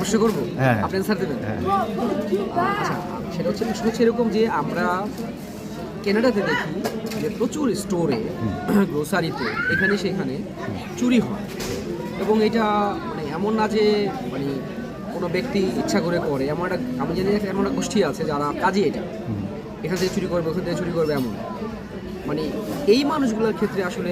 প্রশ্ন করবো, হ্যাঁ। আপনি অ্যান্সার দেবেন। হ্যাঁ। আচ্ছা, সেটা হচ্ছে এরকম যে আমরা কানাডাতে দেখি যে প্রচুর স্টোরে, গ্রোসারিতে এখানে সেখানে চুরি হয়, এবং এটা মানে এমন না যে মানে কোনো ব্যক্তি ইচ্ছা করে করে, এমন একটা আমি জানি যে এমন একটা গোষ্ঠী আছে যারা কাজে এটা এখান থেকে চুরি করবে ওখান থেকে চুরি করবে এমন। মানে এই মানুষগুলোর ক্ষেত্রে আসলে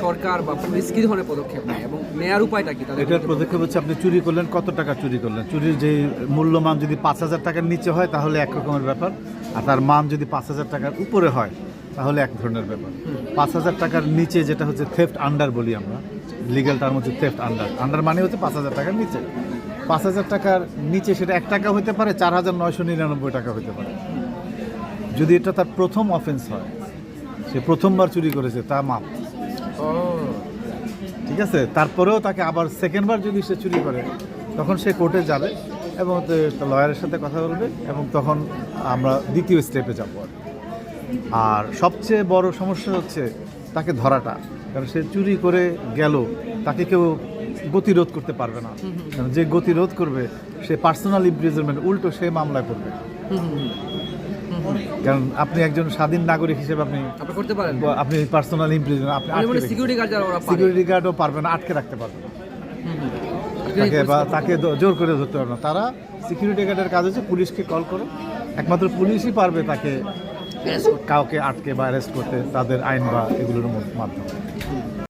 সরকার বা পুলিশ কী ধরনের পদক্ষেপ নেয় এবং নেয়ার উপায়টা কি তাদের? এটার পদক্ষেপ হচ্ছে আপনি চুরি করলেন, কত টাকা চুরি করলেন। চুরির যে মূল্যমান যদি 5,000 টাকার নিচে হয় তাহলে এক রকমের ব্যাপার, আর তার মান যদি 5,000 টাকার উপরে হয় তাহলে এক ধরনের ব্যাপার। 5,000 টাকার নিচে যেটা হচ্ছে থেফট আন্ডার বলি আমরা, লিগ্যাল টার্ম হচ্ছে থেফট আন্ডার। আন্ডার মানে হচ্ছে 5,000 টাকার নিচে। 5,000 টাকার নিচে সেটা 1 টাকা হতে পারে, 4,999 টাকা হতে পারে। যদি এটা তার প্রথম অফেন্স হয়, সে প্রথমবার চুরি করেছে, তা মাপ, ঠিক আছে। তারপরেও তাকে আবার সেকেন্ডবার যদি সে চুরি করে তখন সে কোর্টে যাবে এবং লয়ারের সাথে কথা বলবে, এবং তখন আমরা দ্বিতীয় স্টেপে যাব। আর সবচেয়ে বড় সমস্যা হচ্ছে তাকে ধরাটা, কারণ সে চুরি করে গেল, তাকে কেউ গতিরোধ করতে পারবে না। কারণ যে গতিরোধ করবে সে পার্সোনাল ইমপ্রিজনমেন্ট, উল্টো সে মামলায় পড়বে। কারণ আপনি একজন স্বাধীন নাগরিক হিসেবে আপনি করতে পারেন, আপনি পার্সোনাল ইমপ্রিজনমেন্ট, আপনি সিকিউরিটি গার্ডও পারবে না, আটকে রাখতে পারবে না তাকে, বা তাকে জোর করে ধরতে পারবে না। তারা সিকিউরিটি গার্ডের কাজ হচ্ছে পুলিশকে কল করো, একমাত্র পুলিশই পারবে তাকে কাউকে আটকে বা অ্যারেস্ট করতে, তাদের আইন বা এগুলোর মাধ্যমে।